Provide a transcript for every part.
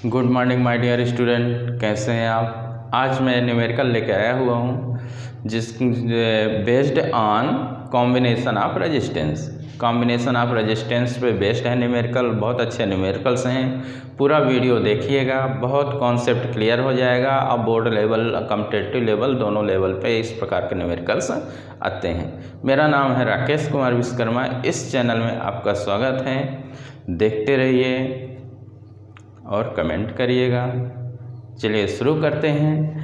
Good morning my dear student, कैसे हैं आप। आज मैं न्यूमेरिकल लेके आया हुआ हूँ जिस based on combination of resistance. Combination of resistance पे बेस्ड है न्यूमेरिकल। बहुत अच्छे न्यूमेरिकल्स हैं, पूरा वीडियो देखिएगा, बहुत कॉन्सेप्ट क्लियर हो जाएगा। अब बोर्ड लेवल, कॉम्पिटिटिव लेवल, दोनों लेवल पे इस प्रकार के न्यूमेरिकल्स आते हैं। मेरा नाम है राकेश कुमार विश्वकर्मा। इस चैनल में आपका स्वागत है। देखते रहिए और कमेंट करिएगा। चलिए शुरू करते हैं।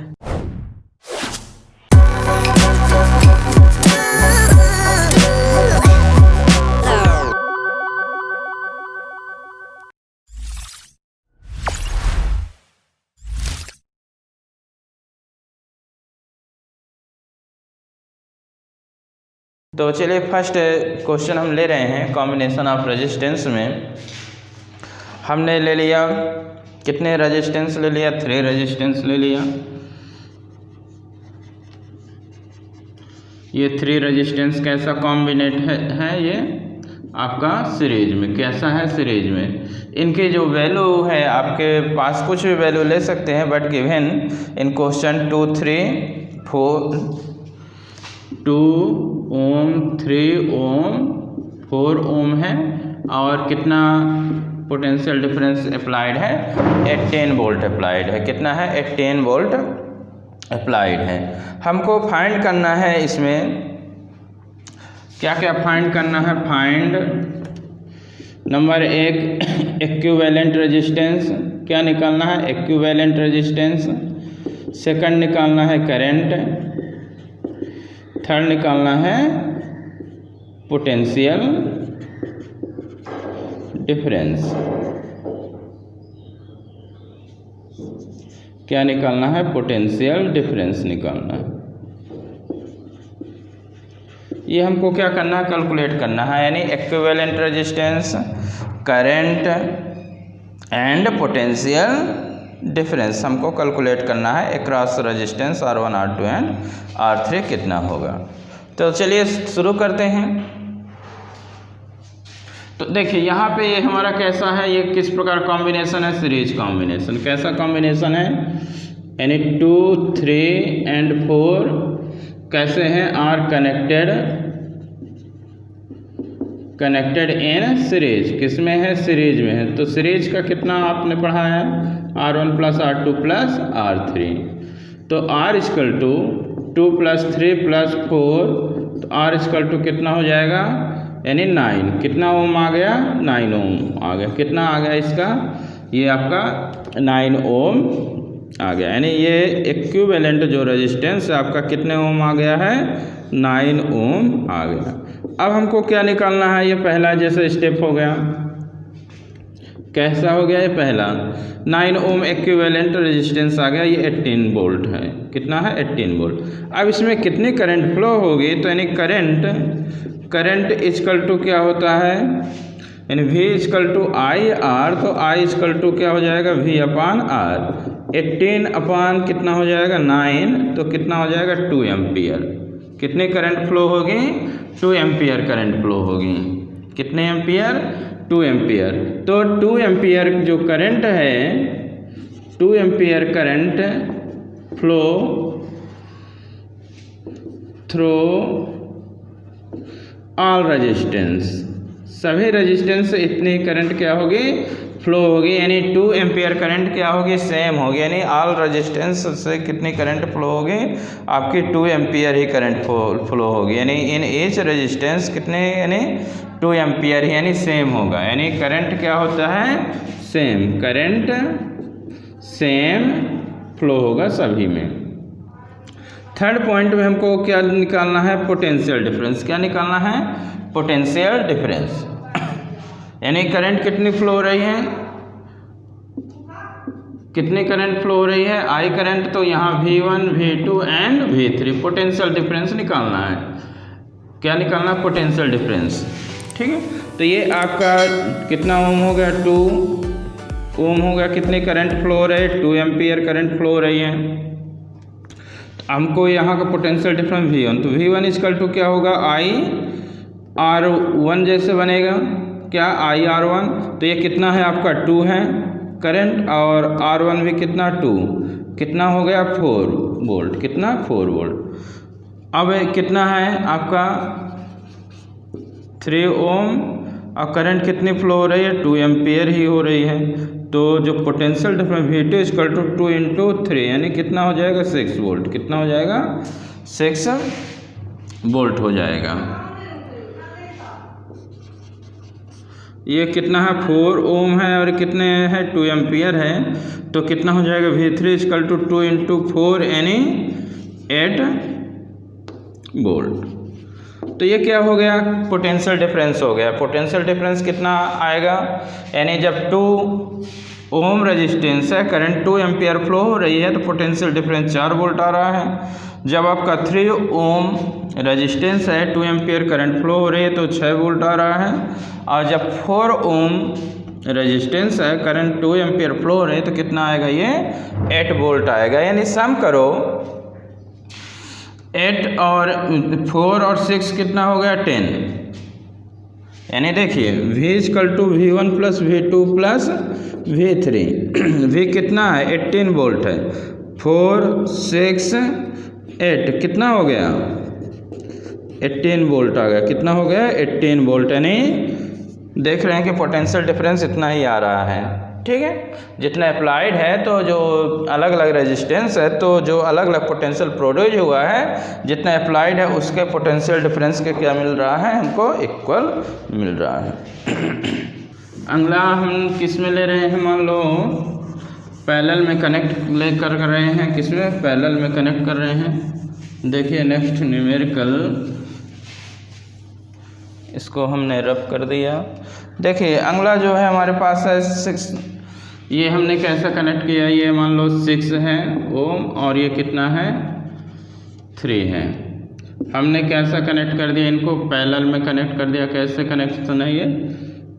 तो चलिए फर्स्ट क्वेश्चन हम ले रहे हैं। कॉम्बिनेशन ऑफ रेजिस्टेंस में हमने ले लिया कितने रेजिस्टेंस ले लिया, 3 रेजिस्टेंस ले लिया। ये 3 रेजिस्टेंस कैसा कॉम्बिनेट है ये आपका सीरीज में। कैसा है सीरीज में। इनकी जो वैल्यू है आपके पास कुछ भी वैल्यू ले सकते हैं, but given in question 2, 3, 4 2 ohm, 3 ओम, 4 ओम है और कितना पोटेंशियल डिफरेंस अप्लाइड है, 18 वोल्ट अप्लाइड है। कितना है, 18 वोल्ट अप्लाइड है। हमको फाइंड करना है इसमें क्या क्या फाइंड करना है। Find number 1 equivalent resistance. क्या निकालना है, इक्विवेलेंट रेजिस्टेंस। सेकंड निकालना है करंट। थर्ड निकालना है पोटेंशियल डिफरेंस। क्या निकालना है, पोटेंशियल डिफरेंस निकालना है। ये हमको क्या करना है, कैलकुलेट करना है। यानी equivalent resistance, current and potential difference हमको कैलकुलेट करना है। Across resistance R1, R2 and R3 कितना होगा। तो चलिए शुरू करते हैं। तो देखिए यहाँ पे ये हमारा कैसा है, ये किस प्रकार कॉम्बिनेशन है, सीरीज कॉम्बिनेशन। कैसा कॉम्बिनेशन है, यानी 2, 3 एंड 4 कैसे हैं, आर कनेक्टेड इन सीरीज। किस में है, सीरीज में है। तो सीरीज का कितना आपने पढ़ा है, R1 + R2 + R3। तो R = 2 + 3 + 4, तो R = कितना हो जाएगा, यानी 9। कितना ओम आ गया, 9 ओम आ गया। कितना आ गया इसका, ये आपका 9 ओम आ गया। यानी ये इक्विवेलेंट जो रेजिस्टेंस है आपका कितने ओम आ गया है, 9 ओम आ गया। अब हमको क्या निकालना है, ये पहला जैसे स्टेप हो गया। कैसा हो गया, ये पहला 9 ओम इक्विवेलेंट रेजिस्टेंस आ गया। ये 18 वोल्ट है। कितना है, 18 वोल्ट। अब इसमें कितनी करंट फ्लो होगी, तो यानी करंट इक्वल टू क्या होता है, यानी V = IR। तो I = क्या हो जाएगा, V/R। 18 अपान कितना हो जाएगा, 9। तो कितना हो जाएगा, 2 एम्पियर। कितने करंट फ्लो होगी, 2 एम्पियर करंट फ्लो होगी। कितने एम्पियर, 2 एम्पियर। तो 2 एम्पियर जो करंट है, 2 ampere current flow through all resistance. सभी रेजिस्टेंस से इतनी करंट क्या होगी, फ्लो होगी। यानी 2 एम्पियर करंट क्या होगी, सेम होगी। यानी ऑल रेजिस्टेंस से कितनी करंट फ्लो होगी, आपकी 2 एम्पियर ही करंट फ्लो होगी। यानी इन ईच रेजिस्टेंस कितने, यानी 2 एम्पियर ही, यानी सेम होगा। यानी करंट क्या होता है, सेम। करंट सेम फ्लो होगा सभी में। थर्ड पॉइंट में हमको क्या निकालना है, पोटेंशियल डिफरेंस। क्या निकालना है, पोटेंशियल डिफरेंस। यानी करंट कितनी फ्लो हो रही है, कितनी करंट फ्लो हो रही है, I करंट। तो यहाँ V1, V2 and V3 potential difference निकालना है। क्या निकालना, पोटेंशियल डिफरेंस। ठीक है। तो ये आपका कितना ओम हो गया, 2 ओम हो गया। कितनी करंट फ्लो हो रही है, 2 एम्पियर करंट फ्लो हो रही है। हमको यहाँ का पोटेंशियल डिफरेंस V1। तो V1 = क्या होगा, IR1 जैसे बनेगा। क्या, IR1। तो ये कितना है आपका, 2 है। करंट, और R1 भी कितना 2, कितना हो गया 4 वोल्ट, कितना 4 वोल्ट। अब कितना है आपका 3 ओम, और करंट कितनी फ्लो हो रही है 2 एम्पियर ही हो रही है। तो जो potential difference V2 equal to 2 into 3 यानी कितना हो जाएगा 6 वोल्ट, कितना हो जाएगा 6 वोल्ट हो जाएगा। ये कितना है 4 ओम है और कितने है 2 एम्पियर है, तो कितना हो जाएगा V3 इक्वल टू 2 इंटू 4 यानी 8 वोल्ट। तो ये क्या हो गया पोटेंशियल डिफरेंस हो गया। पोटेंशियल डिफरेंस कितना आएगा, यानी जब 2 ओम रेजिस्टेंस है, करंट 2 एम्पियर फ्लो हो रही है, तो पोटेंशियल डिफरेंस 4 वोल्ट आ रहा है। जब आपका 3 ओम रेजिस्टेंस है, 2 एम्पियर करंट फ्लो हो रही है, तो 6 वोल्ट आ रहा है। और जब 4 ओम रेजिस्टेंस है, करंट 2 एम्पियर फ्लो हो रही है, तो कितना आएगा ये 8 वोल्ट आएगा। यानी सम करो 8 और 4 और 6 कितना हो गया 10। यानी देखिए V equal to V1 plus V2 plus V3 V कितना है 18 वोल्ट है, 4 6 8 कितना हो गया 18 वोल्ट आ गया। कितना हो गया 18 वोल्ट। यानी देख रहे हैं कि पोटेंशियल डिफरेंस इतना ही आ रहा है, ठीक है। जितना अप्लाइड है तो जो अलग अलग रेजिस्टेंस है, तो जो अलग अलग पोटेंशियल प्रोड्यूस हुआ है, जितना अप्लाइड है उसके पोटेंशियल डिफरेंस के क्या मिल रहा है हमको इक्वल मिल रहा है। अगला हम किस में ले रहे हैं, मान लो पैरेलल में कनेक्ट ले कर रहे हैं, किस में पैरेलल में कनेक्ट कर रहे हैं। देखिए नेक्स्ट न्यूमेरिकल, इसको हमने रब कर दिया। देखिए अगला जो है हमारे पास है 6, ये हमने कैसा कनेक्ट किया, ये मान लो 6 है ओम और ये कितना है 3 है। हमने कैसा कनेक्ट कर दिया, इनको पैरेलल में कनेक्ट कर दिया। कैसे कनेक्शन है, ये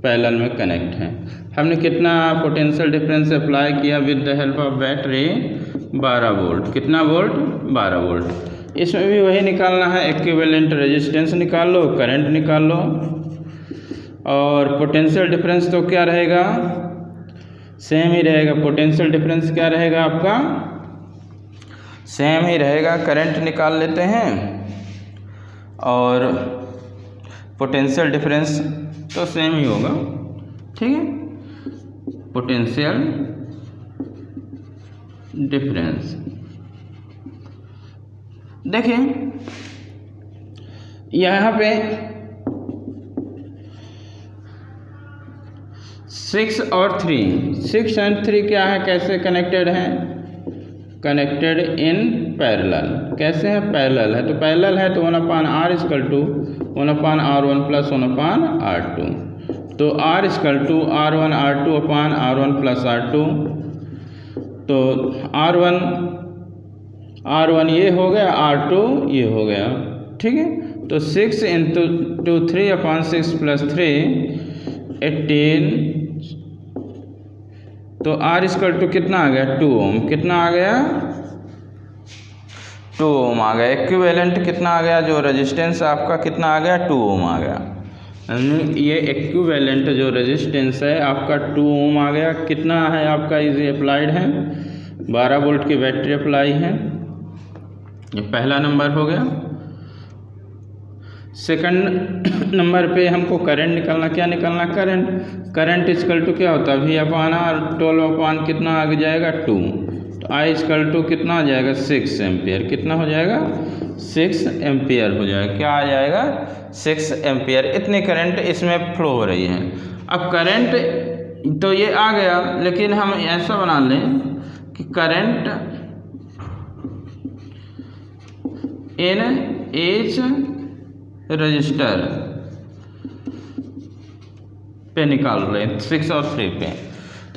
पैरेलल में कनेक्ट है। हमने कितना पोटेंशियल डिफरेंस अप्लाई किया with the help of battery 12 volt. कितना वोल्ट 12 वोल्ट। इसमें भी वही निकालना है, इक्विवेलेंट रेजिस्टेंस निकाल लो, करंट निकाल लो, और पोटेंशियल डिफरेंस तो क्या रहेगा सेम ही रहेगा। पोटेंशियल डिफरेंस क्या रहेगा आपका सेम ही रहेगा। करंट निकाल लेते हैं और पोटेंशियल डिफरेंस तो सेम ही होगा, ठीक है। पोटेंशियल डिफरेंस देखिए यहाँ पे 6 और 3, 6 एंड 3 क्या है, कैसे कनेक्टेड हैं, कनेक्टेड इन पैरेलल। कैसे है पैरेलल है, तो पैरेलल है तो 1/r equal to 1/r1 plus 1/r2। तो r equal to r1 r2 upon r1 plus r2। तो r1 ये हो गया, r2 ये हो गया, ठीक है। तो 6 इंटू 2 3 अपान 6 प्लस 3 18। तो r इक्वल टू कितना आ गया 2 ओम। कितना आ गया 2 ओम आ गया। इक्विवेलेंट कितना आ गया, जो रेजिस्टेंस आपका कितना आ गया 2 ओम आ गया। ये इक्विवेलेंट जो रेजिस्टेंस है आपका 2 ओम आ गया। कितना है आपका इजी अप्लाइड है 12 वोल्ट की बैटरी अप्लाई है। ये पहला नंबर हो गया। सेकंड नंबर पे हमको करंट निकालना। क्या निकालना करंट इक्वल टू क्या होता है V/R 12 कितना आ जाएगा 2। तो I इक्वल टू कितना आ जाएगा 6 एम्पियर। कितना हो जाएगा 6 एम्पियर हो जाएगा। क्या आ जाएगा 6 एम्पियर। इतनी करंट इसमें फ्लो हो रही है। अब करंट तो ये आ गया, लेकिन हम ऐसा बना लें कि करंट इन एच रजिस्टर पे निकाल रहे हैं 6 और 3 पे।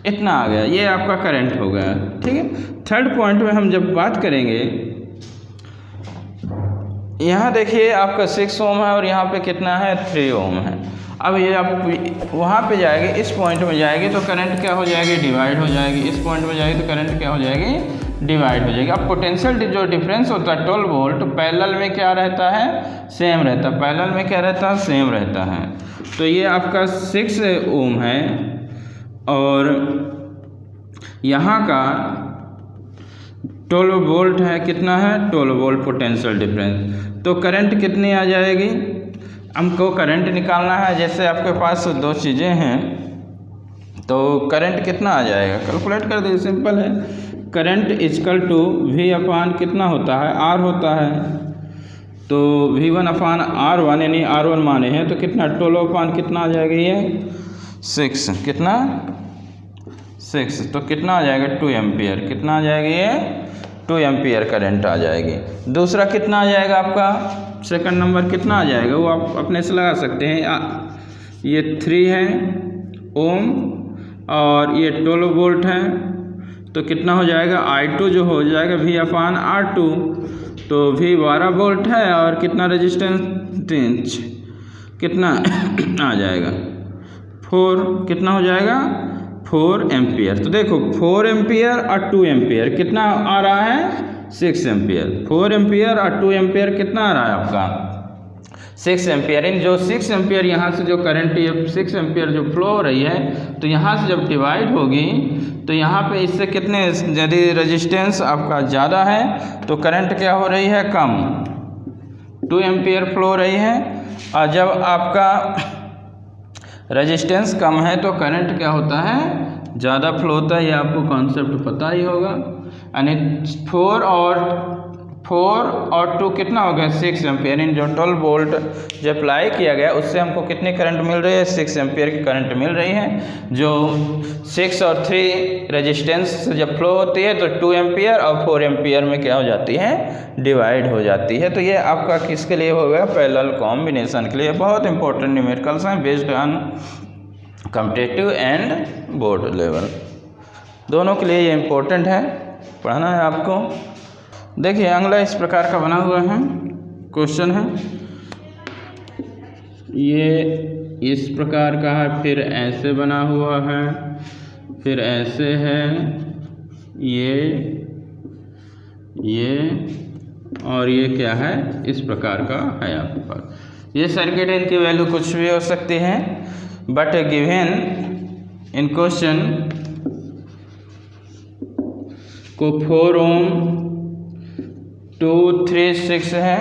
इतना आ गया, ये आपका करंट हो गया, ठीक है। थर्ड पॉइंट में हम जब बात करेंगे, यहाँ देखिए आपका 6 ओम है और यहाँ पे कितना है 3 ओम है। अब ये आप वहाँ पे जाएंगे, इस पॉइंट में जाएगी तो करंट क्या हो जाएगी डिवाइड हो जाएगी। इस पॉइंट में जाएगी तो करंट क्या हो जाएगी डिवाइड हो जाएगी। अब पोटेंशियल जो डिफरेंस होता है 12 वोल्ट, पैरेलल में क्या रहता है सेम रहता है। पैरेलल में क्या रहता है सेम रहता है। तो ये आपका 6 ओम है और यहाँ का 12 वोल्ट है, कितना है 12 वोल्ट पोटेंशियल डिफरेंस। तो करंट कितनी आ जाएगी, हमको करंट निकालना है। जैसे आपके पास दो चीज़ें हैं तो करंट कितना आ जाएगा, कैलकुलेट कर दीजिए, सिंपल है। करंट इजकल टू V अपान कितना होता है, R होता है। तो V1 अपान R1 यानी R1 माने हैं तो कितना 12 अपान कितना आ जाएगा, ये 6, कितना 6, तो कितना आ जाएगा 2 एम्पियर, कितना आ जाएगा ये 2 एम्पियर करंट आ जाएगी। दूसरा कितना आ जाएगा आपका, सेकंड नंबर कितना आ जाएगा वो आप अपने से लगा सकते हैं। ये 3 है ओम और ये 12 वोल्ट है, तो कितना हो जाएगा I2 जो हो जाएगा V अपान R2। तो V 12 वोल्ट है और कितना रेजिस्टेंस कितना आ जाएगा 4, कितना हो जाएगा 4 एम्पियर। तो देखो 4 एम्पियर और 2 एम्पियर कितना आ रहा है 6 एम्पियर। 4 एम्पियर और 2 एम्पियर कितना आ रहा है आपका 6 एम्पियर। इन जो 6 एम्पियर यहाँ से जो करंट ये 6 एम्पियर जो फ्लो हो रही है, तो यहाँ से जब डिवाइड होगी तो यहाँ पे इससे कितने, यदि रेजिस्टेंस आपका ज़्यादा है तो करंट क्या हो रही है कम, 2 एम्पियर फ्लो हो रही है। और जब आपका रेजिस्टेंस कम है तो करंट क्या होता है ज़्यादा फ्लो होता है। ये आपको कॉन्सेप्ट पता ही होगा। यानी 4 और 2 कितना हो गया 6 एम्पियर। इन जो 12 वोल्ट जो अप्लाई किया गया उससे हमको कितनी करंट मिल रही है 6 एम्पियर की करंट मिल रही है। जो 6 और 3 रेजिस्टेंस जब फ्लो होती है तो 2 एम्पियर और 4 एम्पियर में क्या हो जाती है डिवाइड हो जाती है। तो ये आपका किसके लिए हो गया पैरेलल कॉम्बिनेशन के लिए। बहुत इंपॉर्टेंट न्यूमेरिकल्स हैं based on competitive and board level, दोनों के लिए ये इम्पोर्टेंट है, पढ़ना है आपको। देखिए अगला इस प्रकार का बना हुआ है क्वेश्चन है, ये इस प्रकार का है, फिर ऐसे बना हुआ है, फिर ऐसे है, ये और ये क्या है इस प्रकार का है आपके पास। ये सर्किट इनकी वैल्यू कुछ भी हो सकती है, बट गिवन इन क्वेश्चन को 4 ओम 2, 3, 6 है,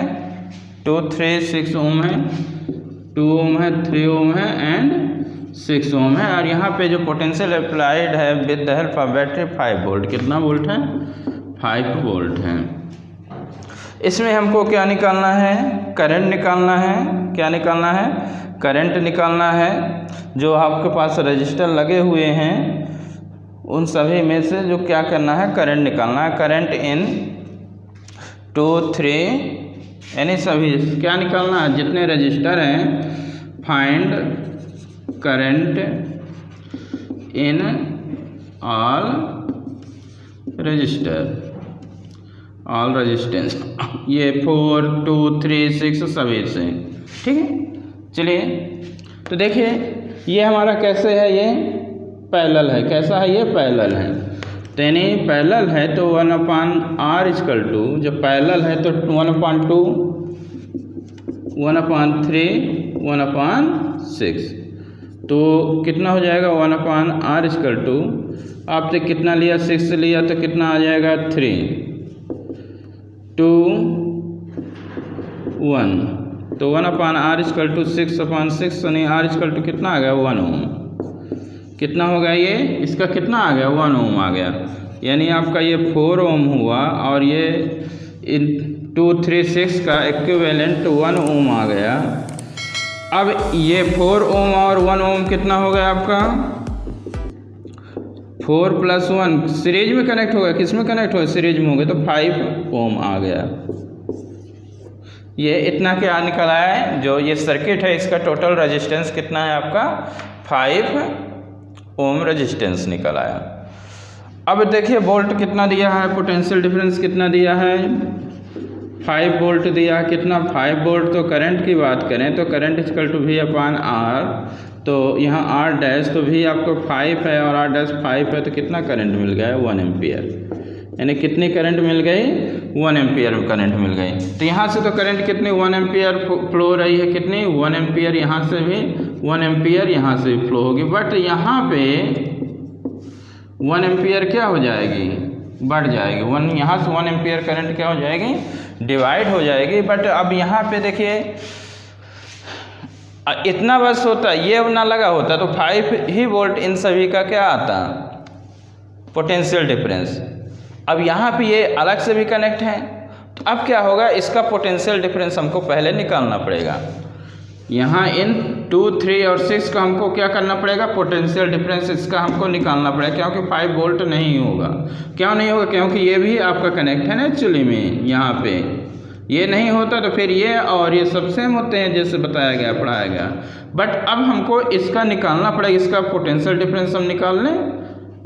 2, 3, 6 ओम है, 2 ओम है, 3 ओम है एंड 6 ओम है। और यहाँ पे जो पोटेंशियल अप्लाइड है with the help of battery 5 volt, कितना वोल्ट है 5 वोल्ट है। इसमें हमको क्या निकालना है करंट निकालना है। क्या निकालना है करंट निकालना है। जो आपके पास रजिस्टर लगे हुए हैं उन सभी में से जो क्या करना है करंट निकालना है। करंट इन 2, 3 यानी सभी क्या निकालना है जितने रजिस्टर हैं। Find current in all register all resistance, ये 4, 2, 3, 6 सभी से, ठीक है। चलिए तो देखिए ये हमारा कैसे है, ये पैरेलल है। कैसा है ये पैरेलल है। तो यानी पैरेलल है तो 1/r इक्वल टू, जब पैरेलल है तो 1/2, 1/3, 1/6। तो कितना हो जाएगा 1/r इक्वल टू, आपने कितना लिया 6 लिया तो कितना आ जाएगा 3, 2, 1। तो 1/r इक्वल टू 6/6 यानी r इक्वल टू कितना आ गया 1 ओम। कितना हो गया ये इसका कितना आ गया 1 ओम आ गया। यानी आपका ये 4 ओम हुआ और ये 2, 3, 6 का इक्विवेलेंट 1 ओम आ गया। अब ये 4 ओम और 1 ओम कितना हो गया आपका 4 + 1 सीरीज में कनेक्ट हो गया। किस में कनेक्ट हो गया सीरीज में हो गया तो 5 ओम आ गया। ये इतना क्या निकल आया है। जो ये सर्किट है इसका टोटल रेजिस्टेंस कितना है आपका 5 ओम रेजिस्टेंस निकल आया। अब देखिए वोल्ट कितना दिया है, पोटेंशियल डिफरेंस कितना दिया है 5 वोल्ट दिया है। कितना 5 वोल्ट। तो करंट की बात करें तो करंट इक्वल टू V/R। तो यहाँ R डैश तो V आपको 5 है और R डैश 5 है तो कितना करंट मिल गया 1 एम्पियर। यानी कितनी करंट मिल गई 1 एम्पियर करंट मिल गई। तो यहाँ से तो करंट कितनी 1 एम्पियर फ्लो हो रही है, कितनी 1 एम्पियर यहाँ से भी 1 एम्पियर यहाँ से भी फ्लो होगी। बट यहाँ पे 1 एम्पियर क्या हो जाएगी, बढ़ जाएगी। 1 यहाँ से 1 एम्पियर करंट क्या हो जाएगी, डिवाइड हो जाएगी। बट अब यहाँ पे देखिए इतना बस होता, ये ना लगा होता तो 5 ही वोल्ट इन सभी का क्या आता, पोटेंशियल डिफरेंस। अब यहाँ पे ये अलग से भी कनेक्ट हैं, तो अब क्या होगा, इसका पोटेंशियल डिफरेंस हमको पहले निकालना पड़ेगा। यहाँ इन 2, 3 और 6 का हमको क्या करना पड़ेगा, पोटेंशियल डिफरेंस इसका हमको निकालना पड़ेगा, क्योंकि 5 वोल्ट नहीं होगा। क्यों नहीं होगा, क्योंकि ये भी आपका कनेक्ट है ना एक्चुअली में, यहाँ पे ये नहीं होता तो फिर ये और ये सब सेम होते हैं जैसे बताया गया, पढ़ाया गया। बट अब हमको इसका निकालना पड़ेगा, इसका पोटेंशियल डिफरेंस हम निकाल लें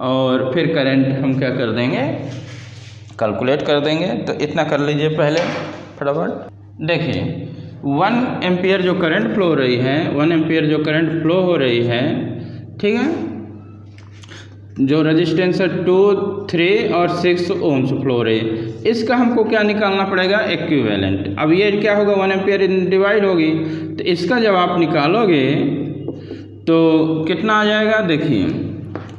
और फिर करंट हम क्या कर देंगे, कैलकुलेट कर देंगे। तो इतना कर लीजिए पहले फटाफट। देखिए 1 एम्पियर जो करंट फ्लो हो रही है, 1 एम्पियर जो करंट फ्लो हो रही है, ठीक है, जो रेजिस्टेंस है 2, 3 और 6 ओम्स फ्लो हो रही है, इसका हमको क्या निकालना पड़ेगा, इक्विवेलेंट। अब ये क्या होगा, 1 एम्पियर डिवाइड होगी, तो इसका जब आप निकालोगे तो कितना आ जाएगा, देखिए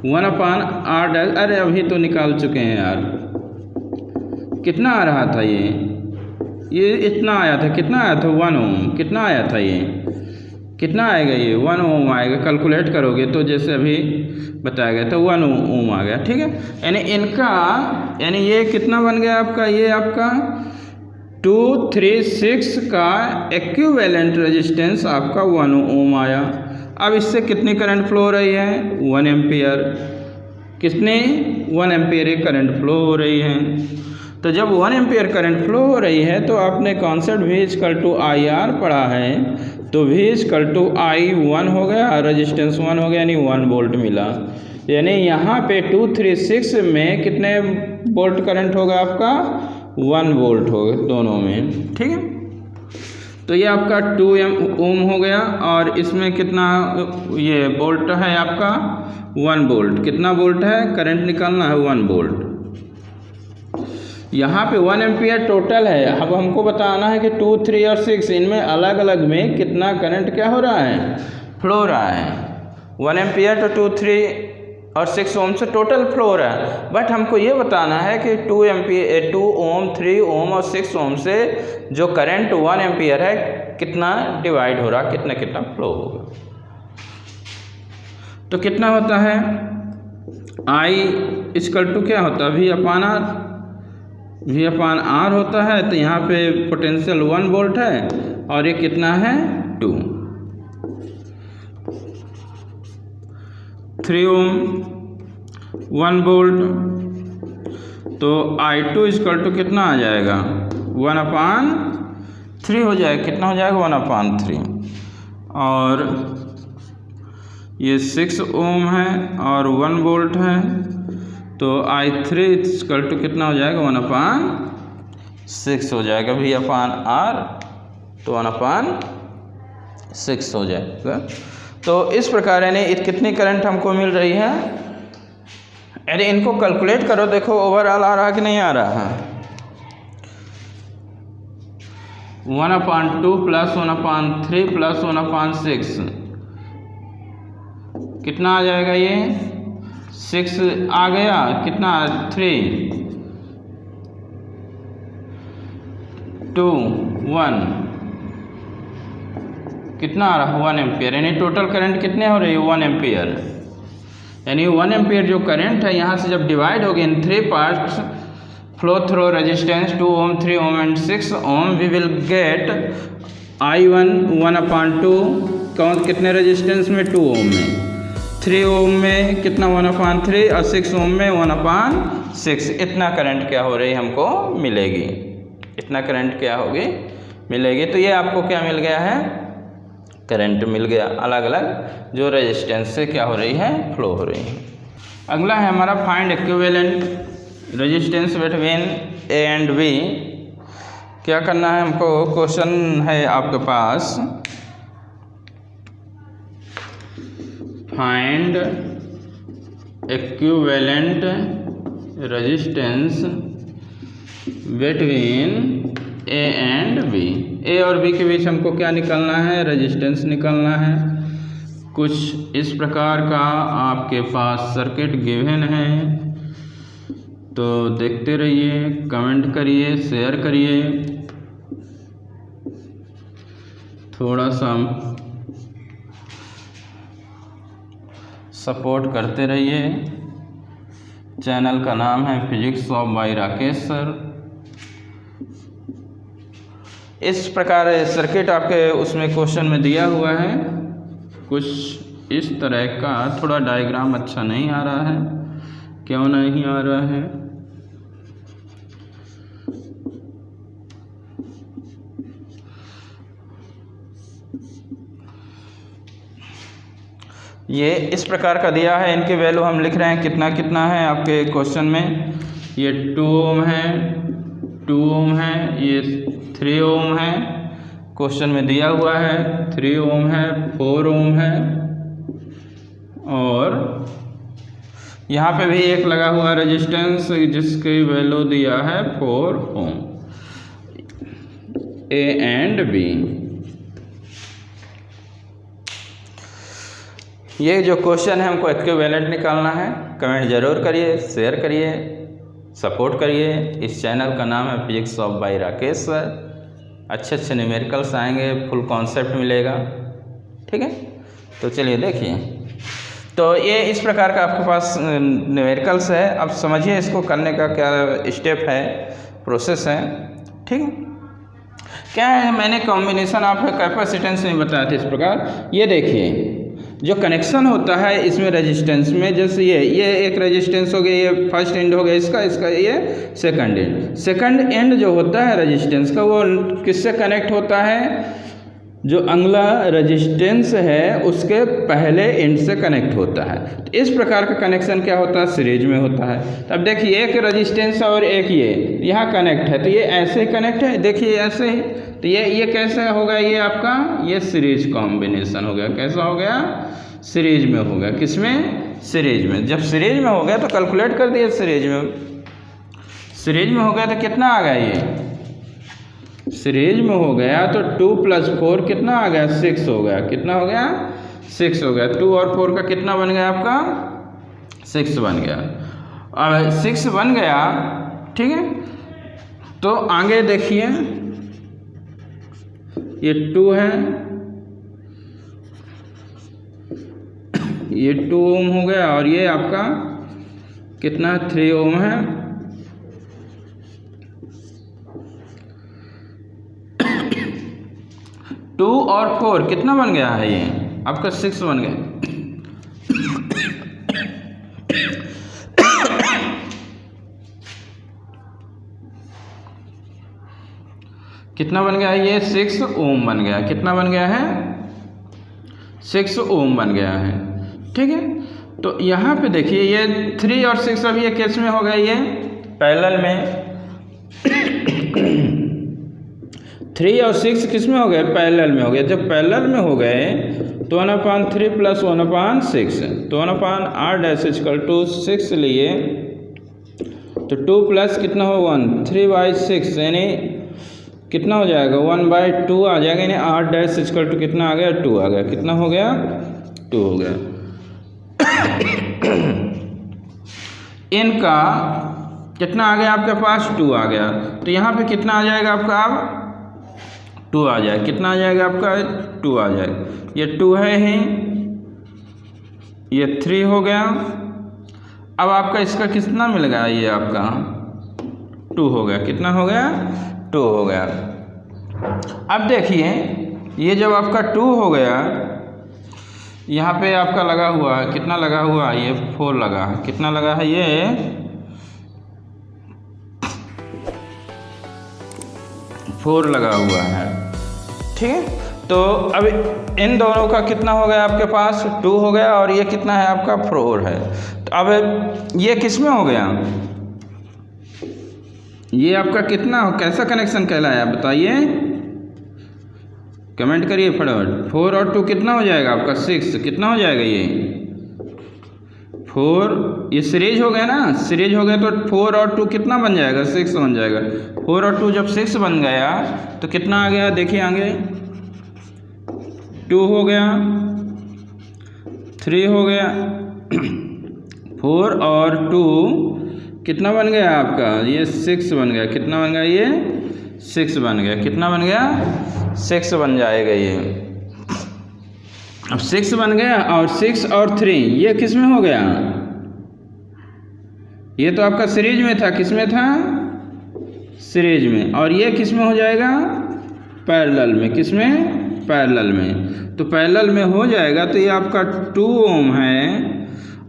1/R। अरे अभी तो निकाल चुके हैं यार, कितना आ रहा था ये इतना आया था, कितना आया था 1 ओम, कितना आया था ये, कितना आएगा ये 1 ओम आएगा। कैलकुलेट करोगे तो जैसे अभी बताया गया था 1 ओम आ गया, ठीक है। यानी इनका यानी ये कितना बन गया आपका, ये आपका 2, 3, 6 का इक्विवेलेंट रेजिस्टेंस आपका 1 ओम आया। अब इससे कितनी करंट फ्लो हो रही है, 1 एम्पियर। कितनी, 1 एम्पियर करंट फ्लो हो रही है। तो जब 1 एम्पियर करंट फ्लो हो रही है तो आपने कॉन्सेप्ट V=IR पढ़ा है, तो V=I1 हो गया, रेजिस्टेंस 1 हो गया, यानी 1 वोल्ट मिला। यानी यहाँ पे 2, 3, 6 में कितने वोल्ट करंट होगा आपका, 1 वोल्ट होगा दोनों में, ठीक है। तो ये आपका 2 ओम हो गया, और इसमें कितना ये वोल्ट है आपका, 1 वोल्ट। कितना वोल्ट है, करंट निकालना है 1 वोल्ट। यहाँ पे 1 एम्पियर टोटल है। अब हमको बताना है कि 2, 3 और 6 इनमें अलग अलग में कितना करंट क्या हो रहा है, फ्लो हो रहा है। 1 एम्पियर तो 2, 3 और 6 ओम से टोटल फ्लो हो रहा है। बट हमको ये बताना है कि 2 ओम, 3 ओम और 6 ओम से जो करंट 1 एम्पियर है कितना डिवाइड हो रहा, कितना कितना फ्लो होगा। तो कितना होता है, I= क्या होता है, V/R होता है। तो यहाँ पे पोटेंशियल 1 वोल्ट है और ये कितना है, 2। 3 ओम 1 वोल्ट, तो I2= कितना आ जाएगा, 1/3 हो जाएगा। कितना हो जाएगा, 1/3। और ये 6 ओम है और 1 वोल्ट है, तो I3= कितना हो जाएगा, 1/6 हो जाएगा। V/R तो 1/6 हो जाएगा। तो इस प्रकार यानी कितनी करंट हमको मिल रही है, यानी इनको कैलकुलेट करो, देखो ओवरऑल आ रहा कि नहीं आ रहा है। 1/2 + 1/3 + 1/6 कितना आ जाएगा, ये 6 आ गया, कितना 3, 2, 1 कितना आ रहा, 1 एम्पियर। यानी टोटल करंट कितने हो रही है, 1 एम्पियर। यानी 1 एम्पियर जो करंट है यहाँ से जब डिवाइड होगी in 3 parts, flow through resistance 2 ohm, 3 ohm and 6 ohm, we will get I1 1/2। कौन कितने रेजिस्टेंस में, 2 ओम में, 3 ओम में कितना 1/3 और 6 ओम में 1/6। इतना करंट क्या हो रही हमको मिलेगी, इतना करंट क्या होगी मिलेगी। तो ये आपको क्या मिल गया है, करंट मिल गया, अलग अलग जो रेजिस्टेंस से क्या हो रही है, फ्लो हो रही है। अगला है हमारा find equivalent resistance between A and B। क्या करना है हमको, क्वेश्चन है आपके पास, find equivalent resistance between A and B। A और B के बीच हमको क्या निकालना है, रेजिस्टेंस निकालना है। कुछ इस प्रकार का आपके पास सर्किट गिवन है। तो देखते रहिए, कमेंट करिए, शेयर करिए, थोड़ा सा सपोर्ट करते रहिए। चैनल का नाम है physics of by Rakesh sir. इस प्रकार सर्किट आपके उसमें क्वेश्चन में दिया हुआ है, कुछ इस तरह का। थोड़ा डायग्राम अच्छा नहीं आ रहा है, क्यों नहीं आ रहा है? ये इस प्रकार का दिया है, इनकी वैल्यू हम लिख रहे हैं कितना कितना है आपके क्वेश्चन में। ये 2 ओम है, 2 ओम है, ये 3 ओम है, क्वेश्चन में दिया हुआ है। 3 ओम है, 4 ओम है, और यहाँ पे भी एक लगा हुआ रेजिस्टेंस जिसकी वैल्यू दिया है 4 ओम। ए एंड बी। ये जो क्वेश्चन है हमको इक्विवेलेंट निकालना है। कमेंट जरूर करिए, शेयर करिए, सपोर्ट करिए। इस चैनल का नाम है physics of by Rakesh sir. अच्छे अच्छे न्यूमेरिकल्स आएंगे, फुल कॉन्सेप्ट मिलेगा, ठीक है। तो चलिए देखिए, तो ये इस प्रकार का आपके पास न्यूमेरिकल्स है। अब समझिए इसको करने का क्या स्टेप है, प्रोसेस है, ठीक है। क्या है, मैंने कॉम्बिनेशन ऑफ कैपेसिटेंस नहीं बताया था इस प्रकार। ये देखिए, जो कनेक्शन होता है इसमें रेजिस्टेंस में, जैसे ये एक रेजिस्टेंस हो गया, ये फर्स्ट एंड हो गया इसका ये सेकंड एंड। सेकंड एंड जो होता है रेजिस्टेंस का, वो किससे कनेक्ट होता है? जो अगला रेजिस्टेंस है उसके पहले एंड से कनेक्ट होता है। तो इस प्रकार का कनेक्शन क्या होता है? सीरीज में होता है। तो अब देखिए, एक रेजिस्टेंस और एक ये यहाँ कनेक्ट है, तो ये ऐसे ही कनेक्ट है, देखिए ऐसे ही। तो ये कैसे होगा? ये आपका ये सीरीज कॉम्बिनेशन हो गया। कैसा हो गया? सीरीज में हो गया। किसमें? सीरीज में। जब सीरीज में हो गया तो कैलकुलेट कर दिए। सीरीज में हो गया तो कितना आ गया? ये सीरीज में हो गया तो 2 + 4 कितना आ गया? 6 हो गया। कितना हो गया? 6 हो गया। 2 और 4 का कितना बन गया आपका? 6 बन गया। अब 6 बन गया, ठीक है। तो आगे देखिए, ये 2 है, ये 2 ओम हो गया, और ये आपका कितना? 3 ओम है। टू और 4 कितना बन गया है? ये आपका 6 बन गया। कितना बन गया है? ये 6 ओम बन गया। कितना बन गया है? 6 ओम बन गया है, ठीक है। तो यहाँ पे देखिए, ये 3 और 6 अब ये किस में हो गए? ये पैरेलल में। 3 और 6 किस में हो गए? पैरेलल में हो गए। जब पैरेलल में हो गए तो 1/3 + 1/6, तो 1/r(= 6) लिए तो 2 प्लस कितना हो? 1, 3/6 यानी कितना हो जाएगा? 1/2 आ जाएगा, यानी r' कितना आ गया? 2 आ गया। कितना हो गया? 2 हो गया। इनका कितना आ गया आपके पास? 2 आ गया। तो यहाँ पे कितना आ जाएगा आपका? अब 2 आ जाएगा। कितना आ जाएगा आपका? 2 आ जाएगा। ये 2 है ही, ये 3 हो गया। अब आपका इसका कितना मिल गया? ये आपका 2 हो गया। कितना हो गया? 2 हो गया। अब देखिए, ये जब आपका 2 हो गया, यहाँ पे आपका लगा हुआ है, कितना लगा हुआ है? ये 4 लगा है। कितना लगा है? ये 4 लगा हुआ है, ठीक है। तो अब इन दोनों का कितना हो गया आपके पास? 2 हो गया, और ये कितना है आपका? 4 है। तो अब ये किस में हो गया? ये आपका कितना, कैसा कनेक्शन कहलाया बताइए, कमेंट करिए फटाफट। 4 और 2 कितना हो जाएगा आपका? 6। कितना हो जाएगा? ये 4, ये सीरीज हो गया ना, सीरीज हो गया तो 4 और 2 कितना बन जाएगा? 6 बन जाएगा। 4 और 2 जब 6 बन गया तो कितना आ गया? देखिए आगे 2 हो गया, 3 हो गया 4 और 2 कितना बन गया आपका, ये 6 बन गया। कितना बन गया, ये 6 बन गया। कितना बन गया, 6 बन जाएगा ये। अब 6 बन गया और 6 और 3 ये किस में हो गया, ये तो आपका सीरीज में था। किस में था, सीरीज में। और ये किस में हो जाएगा, पैरेलल में। किस में, पैरेलल में। तो पैरेलल में हो जाएगा तो ये आपका 2 ओम है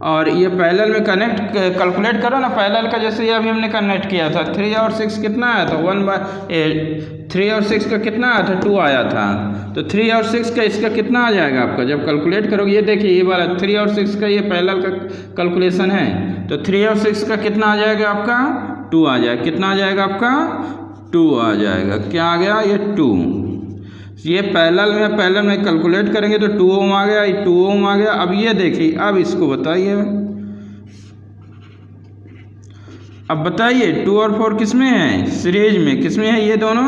और ये पैरेलल में कनेक्ट कैलकुलेट करो ना पैरेलल का, जैसे ये अभी हमने कनेक्ट किया था। 3 और 6 कितना आया था, 3 और 6 का कितना आया था, 2 आया था। तो 3 और 6 का इसका कितना आ जाएगा आपका, जब कैलकुलेट करोगे। ये देखिए ये वाला 3 और 6 का ये पैरेलल का कैलकुलेशन है। तो 3 और 6 का कितना आ जाएगा आपका, 2 आ जाएगा। कितना आ जाएगा आपका, 2 आ जाएगा। क्या आ गया, ये 2। ये पैरेलल में कैलकुलेट करेंगे तो 2 ओम आ गया, ये 2 ओम आ गया। अब ये देखिए, अब इसको बताइए, अब बताइए 2 और 4 किस में है, सीरीज में। किस में है, ये दोनों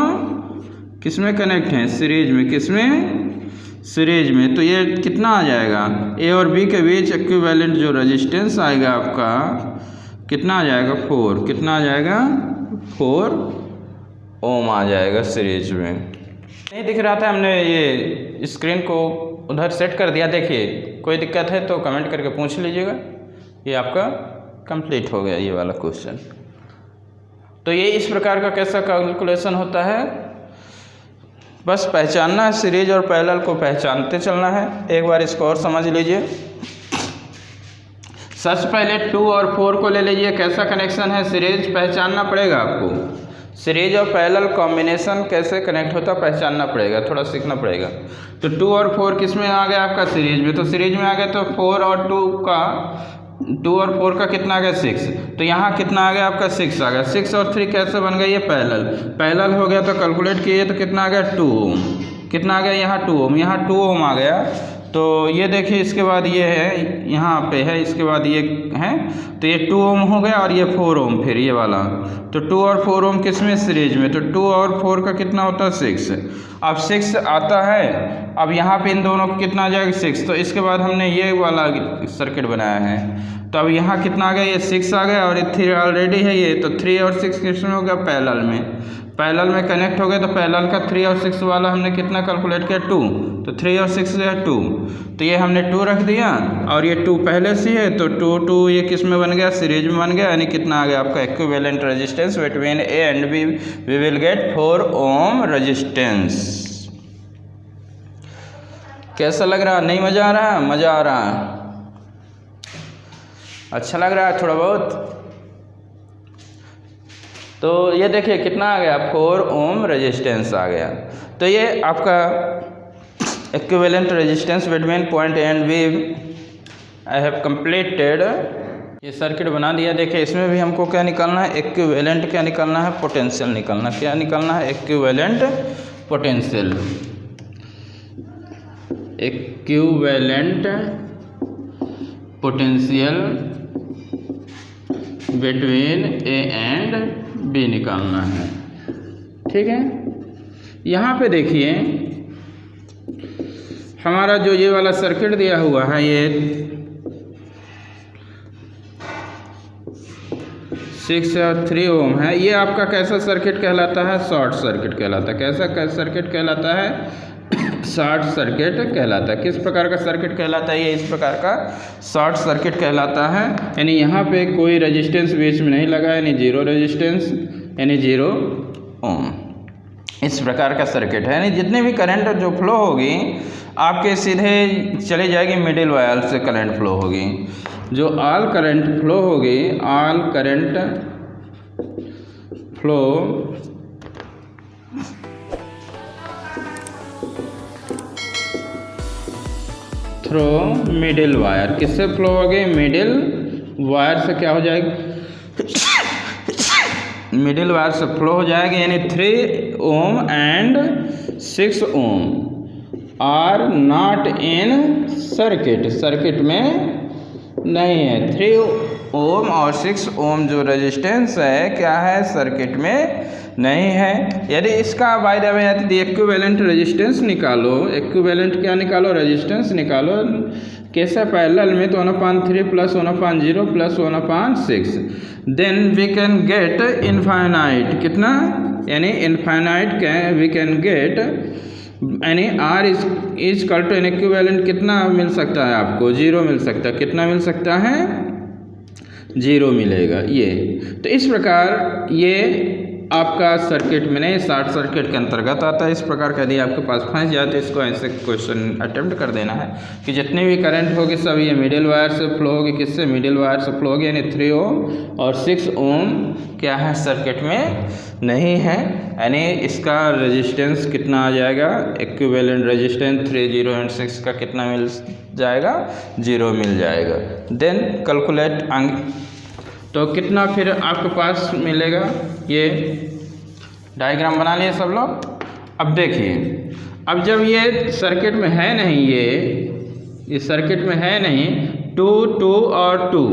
किस में कनेक्ट हैं, सीरीज में। किस में, सीरीज में। तो ये कितना आ जाएगा, ए और बी के बीच इक्विवेलेंट जो रेजिस्टेंस आएगा आपका कितना आ जाएगा, 4। कितना आ जाएगा, 4 ओम आ जाएगा सीरीज में। नहीं दिख रहा था, हमने ये स्क्रीन को उधर सेट कर दिया। देखिए कोई दिक्कत है तो कमेंट करके पूछ लीजिएगा। ये आपका कंप्लीट हो गया ये वाला क्वेश्चन। तो ये इस प्रकार का कैसा कैलकुलेशन होता है, बस पहचानना है। सीरीज और पैरेलल को पहचानते चलना है। एक बार इसको और समझ लीजिए। सबसे पहले 2 और 4 को ले लीजिए, कैसा कनेक्शन है, सीरीज पहचानना पड़ेगा आपको। सीरीज और पैरेलल कॉम्बिनेशन कैसे कनेक्ट होता पहचानना पड़ेगा, थोड़ा सीखना पड़ेगा। तो 2 और 4 किस में आ गया आपका, सीरीज में। तो सीरीज में आ गया तो 4 और 2 और 4 का कितना आ गया, 6। तो यहाँ कितना आ गया आपका, 6 आ गया। 6 और 3 कैसे बन गया, ये पैरेलल हो गया। तो कैलकुलेट किए तो कितना आ गया, 2 ओम। कितना आ गया, यहाँ 2 ओम, यहाँ 2 ओम आ गया। तो ये देखिए इसके बाद ये है, यहाँ पे है, इसके बाद ये है। तो ये 2 ओम हो गया और ये 4 ओम फिर ये वाला। तो 2 और 4 ओम किस में, सीरीज में। तो 2 और 4 का कितना होता है, 6। अब 6 आता है, अब यहाँ पे इन दोनों को कितना आ जाएगा, 6। तो इसके बाद हमने ये वाला सर्किट बनाया है। तो अब यहाँ कितना आ गया, ये 6 आ गया और ये 3 ऑलरेडी है ये। तो 3 और 6 किस में हो गया, पैरेलल में। पैरेलल में कनेक्ट हो गए तो पैरेलल का 3 और 6 वाला हमने कितना कैलकुलेट किया, 2। तो 3 और 6 जो है 2। तो ये हमने 2 रख दिया और ये 2 पहले से है। तो 2 ये किस में बन गया, सीरीज में बन गया। यानी कितना आ गया आपका, equivalent resistance between A and B, we will get 4 ohm resistance. कैसा लग रहा, नहीं मज़ा आ रहा, मज़ा आ रहा, अच्छा लग रहा है थोड़ा बहुत। तो ये देखिए कितना आ गया, 4 ओम रेजिस्टेंस आ गया। तो ये आपका equivalent resistance between point A and B I have completed. ये सर्किट बना दिया। देखिए इसमें भी हमको क्या निकालना है, इक्विवेलेंट क्या निकालना है, पोटेंशियल निकालना। क्या निकालना है, equivalent potential. Equivalent potential between A and B निकालना है। ठीक है, यहाँ पे देखिए हमारा जो ये वाला सर्किट दिया हुआ है, ये 6 और 3 ओम है। ये आपका कैसा सर्किट कहलाता है, शॉर्ट सर्किट कहलाता है। कैसा सर्किट कहलाता है, शॉर्ट सर्किट कहलाता है। किस प्रकार का सर्किट कहलाता है, ये इस प्रकार का शॉर्ट सर्किट कहलाता है। यानी यहाँ पे कोई रेजिस्टेंस बीच में नहीं लगा, यानी 0 रेजिस्टेंस, यानी 0 ओम। इस प्रकार का सर्किट है। यानी जितने भी करंट जो फ्लो होगी आपके सीधे चले जाएगी, मिडिल वायर से करंट फ्लो होगी। जो ऑल करंट फ्लो होगी, all current flow through middle wire. किससे फ्लो होगी, मिडिल वायर से क्या हो जाएगी, मिडिल वायर से फ्लो हो जाएगी। यानी 3 ohm and 6 ohm are not in circuit, circuit में नहीं है। 3 ओम और 6 ओम जो रेजिस्टेंस है क्या है, सर्किट में नहीं है। यदि इसका by the way equivalent resistance निकालो, इक्विवेलेंट क्या निकालो, रेजिस्टेंस निकालो। कैसा पैरेलल में, तो 1/3 plus 1/0 plus 1/6, then we can get infinite, कितना, यानी इनफाइनाइट वी कैन गेट, यानी R is equal to equivalent कितना मिल सकता है आपको, 0 मिल सकता है, कितना मिल सकता है, 0 मिलेगा ये। तो इस प्रकार ये आपका सर्किट में नहीं, शॉर्ट सर्किट के अंतर्गत आता है। इस प्रकार का यदि आपके पास फंस जाए तो इसको ऐसे क्वेश्चन अटेम्प्ट कर देना है कि जितने भी करंट होगी सब ये मिडिल वायर से फ्लो होगी, किससे, मिडिल वायर से फ्लो होगी, यानी 3 ओम और 6 ओम क्या है सर्किट में नहीं है, यानी इसका रेजिस्टेंस कितना आ जाएगा, इक्विवेलेंट रेजिस्टेंस 3, 0 एंड 6 का कितना मिल जाएगा, 0 मिल जाएगा। देन कैलकुलेट तो कितना फिर आपके पास मिलेगा, ये डायग्राम बना लिए सब लोग। अब देखिए, अब जब ये सर्किट में है नहीं, ये सर्किट में है नहीं, 2 2 और 2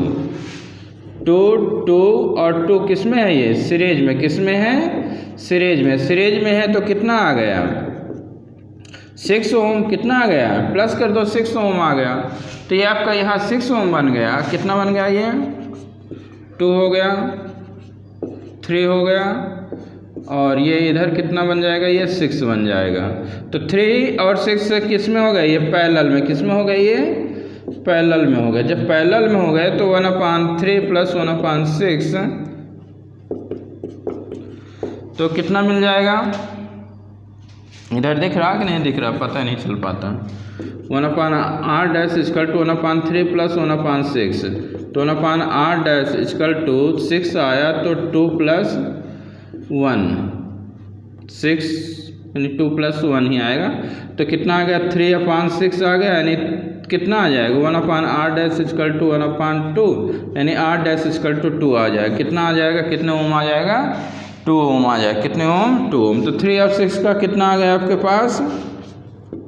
2 2 और 2 किस में है, ये सीरीज में, किस में है, सीरीज में, सीरीज में है तो कितना आ गया, 6 ओम, कितना आ गया, प्लस कर दो 6 ओम आ गया, तो ये आपका यहाँ 6 ओम बन गया, कितना बन गया, ये 2 हो गया, 3 हो गया, और ये इधर कितना बन जाएगा, ये 6 बन जाएगा। तो 3 और 6 किस में हो गए, ये पैरेलल में, किस में हो गए, ये पैरेलल में हो गए। जब पैरेलल में हो गए तो 1/3 प्लस 1/6 तो कितना मिल जाएगा, इधर दिख रहा कि नहीं दिख रहा, पता नहीं चल पाता। 1/r dash equal to 1/3 plus 1/6, तो 1/r डैश इक्वल टू 6 आया तो 2 प्लस 1, 6 यानी 2 प्लस 1 ही आएगा, तो कितना आ गया, 3/6 आ गया, यानी कितना आ जाएगा, 1/r डैश इक्वल टू 1/2, यानी r डैश इक्वल टू 2 आ जाएगा, कितना आ जाएगा, कितने ओम आ जाएगा, 2 ओम आ जाएगा, कितने ओम, 2 ओम। तो 3 और 6 का कितना आ गया आपके पास,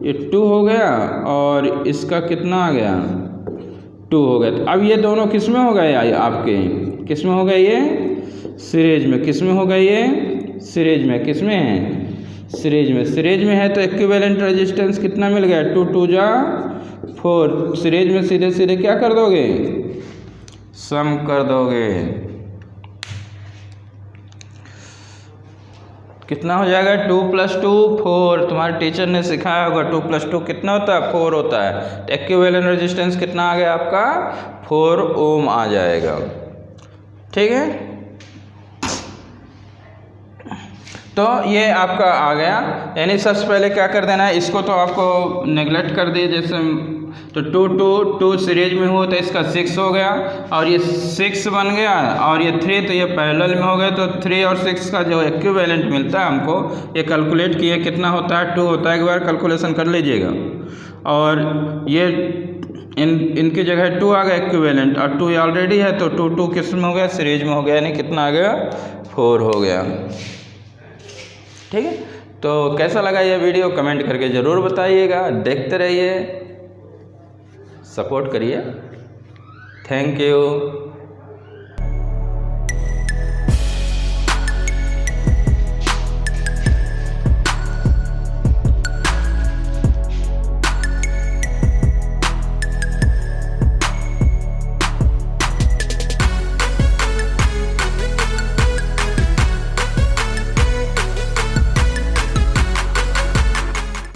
ये 2 हो गया, और इसका कितना आ गया, 2 हो गया। तो अब ये दोनों किस में हो गए आपके, किस में हो गए, ये सीरीज में, किस में हो गए, ये सीरीज में, किस में है, सीरीज में, सीरीज में है तो इक्विवेलेंट रेजिस्टेंस कितना मिल गया, 2 2 जा 4, सीरीज में सीधे सीधे क्या कर दोगे, सम कर दोगे, कितना हो जाएगा, 2 + 2 4, तुम्हारे टीचर ने सिखाया होगा 2 + 2 कितना होता है, 4 होता है। तो इक्विवेलेंट रेजिस्टेंस कितना आ गया आपका, 4 ओम आ जाएगा, ठीक है। तो ये आपका आ गया, यानी सबसे पहले क्या कर देना है, इसको तो आपको नेगलेक्ट कर दिए, जैसे तो 2 2 2 सीरीज में हो तो इसका 6 हो गया, और ये 6 बन गया, और ये 3 तो ये पैरेलल में हो गए, तो 3 और 6 का जो इक्विवेलेंट मिलता है हमको, ये कैलकुलेट किए कितना होता है, 2 होता है, एक बार कैलकुलेशन कर लीजिएगा। और ये इनकी जगह 2 आ गया इक्विवेलेंट, और 2 ऑलरेडी है तो 2 2 किस में हो गया, सीरीज में हो गया, यानी कितना आ गया, 4 हो गया, ठीक है। तो कैसा लगा ये वीडियो कमेंट करके ज़रूर बताइएगा, देखते रहिए, सपोर्ट करिए, थैंक यू।